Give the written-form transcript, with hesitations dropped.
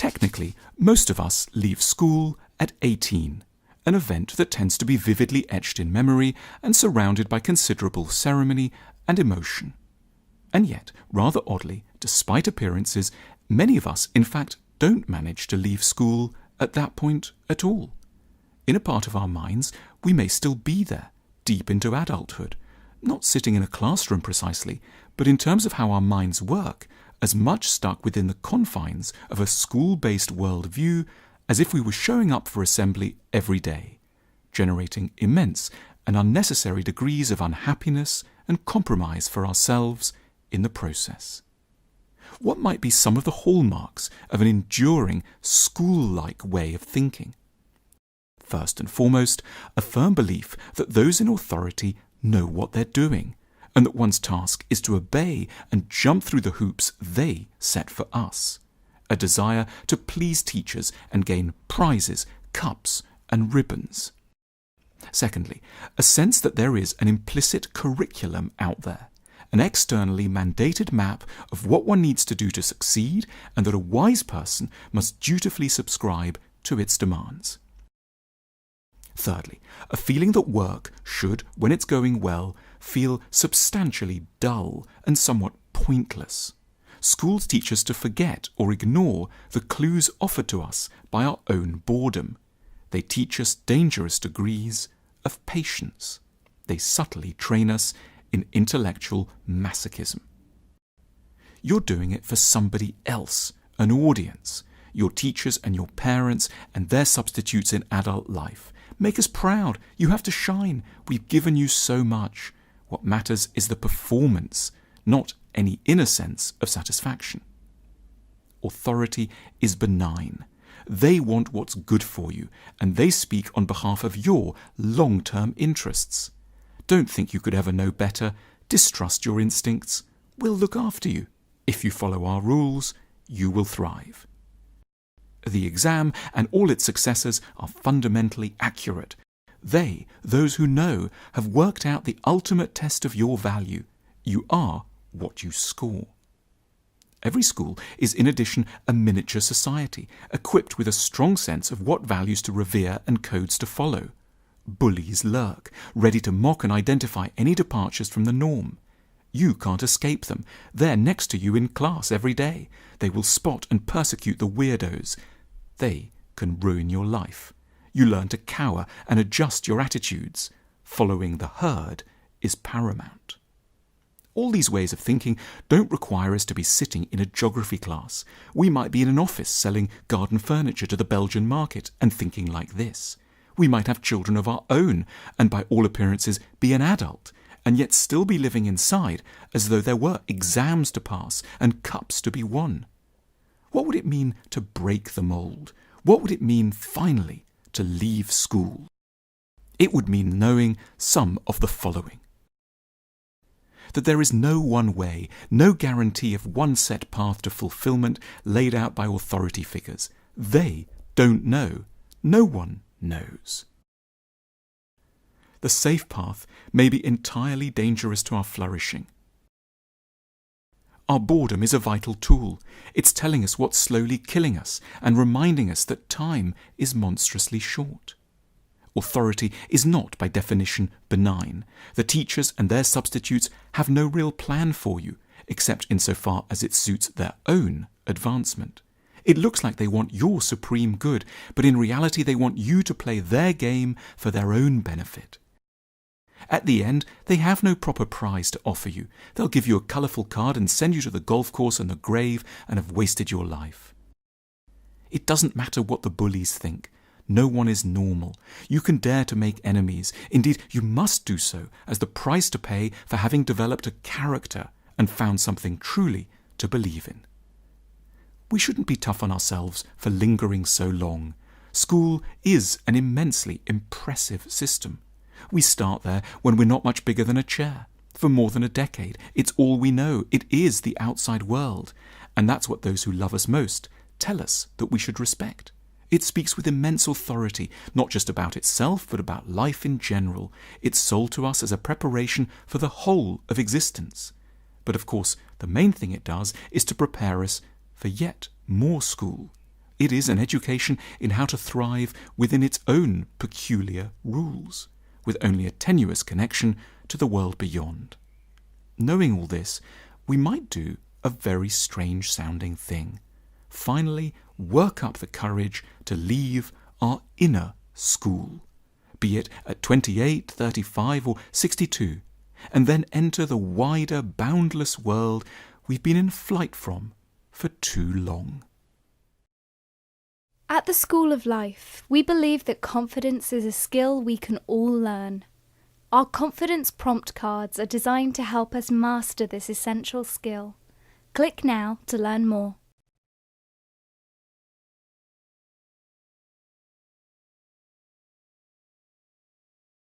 Technically, most of us leave school at 18, an event that tends to be vividly etched in memory and surrounded by considerable ceremony and emotion. And yet, rather oddly, despite appearances, many of us, in fact, don't manage to leave school at that point at all. In a part of our minds, we may still be there, deep into adulthood, not sitting in a classroom precisely, but in terms of how our minds work, as much stuck within the confines of a school-based worldview as if we were showing up for assembly every day, generating immense and unnecessary degrees of unhappiness and compromise for ourselves in the process. What might be some of the hallmarks of an enduring school-like way of thinking? First and foremost, a firm belief that those in authority know what they're doing, and that one's task is to obey and jump through the hoops they set for us. A desire to please teachers and gain prizes, cups, and ribbons. Secondly, a sense that there is an implicit curriculum out there, an externally mandated map of what one needs to do to succeed, and that a wise person must dutifully subscribe to its demands. Thirdly, a feeling that work should, when it's going well, feel substantially dull and somewhat pointless. Schools teach us to forget or ignore the clues offered to us by our own boredom. They teach us dangerous degrees of patience. They subtly train us in intellectual masochism. You're doing it for somebody else, an audience, your teachers and your parents and their substitutes in adult life. Make us proud. You have to shine. We've given you so much. What matters is the performance, not any inner sense of satisfaction. Authority is benign. They want what's good for you, and they speak on behalf of your long-term interests. Don't think you could ever know better. Distrust your instincts. We'll look after you. If you follow our rules, you will thrive. The exam and all its successors are fundamentally accurate. They, those who know, have worked out the ultimate test of your value. You are what you score. Every school is in addition a miniature society, equipped with a strong sense of what values to revere and codes to follow. Bullies lurk, ready to mock and identify any departures from the norm. You can't escape them. They're next to you in class every day. They will spot and persecute the weirdos. They can ruin your life. You learn to cower and adjust your attitudes. Following the herd is paramount. All these ways of thinking don't require us to be sitting in a geography class. We might be in an office selling garden furniture to the Belgian market and thinking like this. We might have children of our own and by all appearances be an adult, and yet still be living inside as though there were exams to pass and cups to be won. What would it mean to break the mould? What would it mean, finally, to leave school? It would mean knowing some of the following. That there is no one way, no guarantee of one set path to fulfillment laid out by authority figures. They don't know. No one knows. The safe path may be entirely dangerous to our flourishing. Our boredom is a vital tool. It's telling us what's slowly killing us and reminding us that time is monstrously short. Authority is not, by definition, benign. The teachers and their substitutes have no real plan for you, except insofar as it suits their own advancement. It looks like they want your supreme good, but in reality they want you to play their game for their own benefit. At the end, they have no proper prize to offer you. They'll give you a colourful card and send you to the golf course and the grave and have wasted your life. It doesn't matter what the bullies think. No one is normal. You can dare to make enemies. Indeed, you must do so as the price to pay for having developed a character and found something truly to believe in. We shouldn't be tough on ourselves for lingering so long. School is an immensely impressive system. We start there when we're not much bigger than a chair. For more than a decade, it's all we know. It is the outside world. And that's what those who love us most tell us that we should respect. It speaks with immense authority, not just about itself, but about life in general. It's sold to us as a preparation for the whole of existence. But of course, the main thing it does is to prepare us for yet more school. It is an education in how to thrive within its own peculiar rules, with only a tenuous connection to the world beyond. Knowing all this, we might do a very strange-sounding thing. Finally, work up the courage to leave our inner school, be it at 28, 35 or 62, and then enter the wider, boundless world we've been in flight from for too long. At the School of Life, we believe that confidence is a skill we can all learn. Our confidence prompt cards are designed to help us master this essential skill. Click now to learn more.